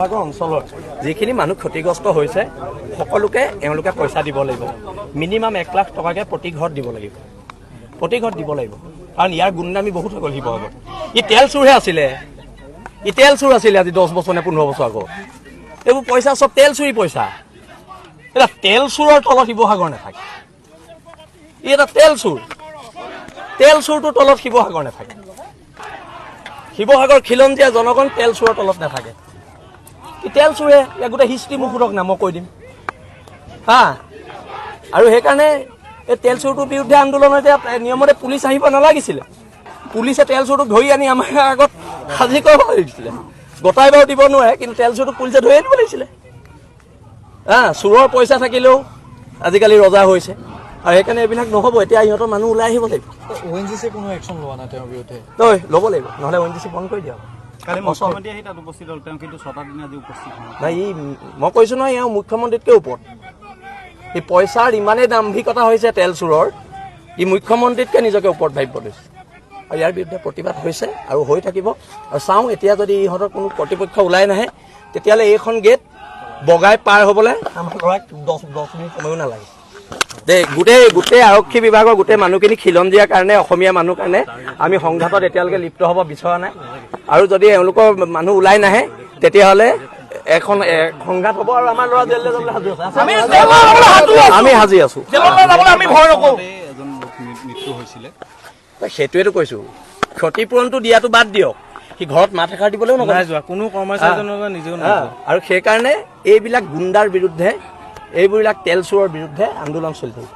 অঞ্চলৰ যিখিনি মানুহ ক্ষতিগ্ৰস্ত হৈছে সকলোকে এওঁলোকে পইচা দিব লাগিব মিনিমাম 1 লাখ টকাকে প্ৰতি ঘৰত দিব লাগিব কাৰণ ইয়াৰ গুণদামী বহুত হৈ গ'ল শিৱসাগৰত ই তেল চুৰহে আছিলে আজি 10 বছৰ নে 15 বছৰ আগত এইবোৰ পইচা চব তেল চুৰি পইচা এটা তেল চুৰৰ তলত শিৱসাগৰ নাথাকে ই এটা তেল চুৰটোৰ তলত শিৱসাগৰ নাথাকে শিৱসাগৰ খিলঞ্জীয়া জনগণ তেল চুৰৰ তলত নাথাকে তেল চুৰে গোটেই হিষ্ট্ৰী মোক সোধক না মই কৈ দিম হা আৰু সেইকাৰণে এই তেল চুৰটোৰ বিৰুদ্ধে আন্দোলন এতিয়া নিয়মতে পুলিচ আহিব নালাগিছিলে পুলিচে তেল চুৰটোক ধৰি আনি আমাৰ আগত সাজি কৰিব লাগিছিলে গতাই বাৰু দিব নোৱাৰে কিন্তু তেল চুৰটোক পুলিচে ধৰি আনিব লাগিছিলে হা চুৰৰ পইচা থাকিলেও আজিকালি ৰজা হৈছে আৰু সেইকাৰণে এইবিলাক নহ'ব এতিয়া ইহঁতৰ মানুহ ওলাই আহিব লাগিব ONGC কোনো একশ্যন লোৱা নাই তেওঁৰ বিৰুদ্ধে ল'ব লাগিব নহ'লে ONGC বন্ধ কৰি দিয়ক মই কৈছো নহয় এওঁ মুখ্যমন্ত্ৰীতকৈ ওপৰত এই পইচাৰ ইমানেই দাম্ভিকতা হৈছে তেল চুৰৰ ই মুখ্যমন্ত্ৰীতকৈ নিজকে ওপৰত ভাবিব লৈছে আৰু ইয়াৰ বিৰুদ্ধে প্ৰতিবাদ হৈছে আৰু হৈ থাকিব আৰু চাওঁ এতিয়া যদি ইহঁতৰ কোনো কৰ্তৃপক্ষ ওলাই নাহে তেতিয়াহ'লে এইখন গেট বগাই পাৰ হ'বলৈ আমাৰ ল'ৰাক 10 মিনিট সময়ো নালাগে দেই গোটেই আৰক্ষী বিভাগৰ গোটেই মানুহখিনি খিলঞ্জীয়াৰ কাৰণে অসমীয়া মানুহ কাৰণে আমি সংঘাতত এতিয়ালৈকে লিপ্ত হ'ব বিচৰা নাই আৰু যদি এওঁলোকৰ মানুহ ওলাই নাহে তেতিয়াহ'লে এখন সংঘাত হ'ব আৰু আমাৰ ল'ৰা জেললৈ যাবলৈ আমি সাজি আছো সেইটোৱেতো কৈছো ক্ষতিপূৰণটো দিয়াটো বাদ দিয়ক সি ঘৰত মাত এষাৰ দিবলৈও নকৰে কোনো কৰ্মচাৰীজনৰ নিজেও আৰু সেইকাৰণে এইবিলাক গুণ্ডাৰ বিৰুদ্ধে এইবিলাক তেল চুৰৰ বিৰুদ্ধে আন্দোলন চলি থাকিব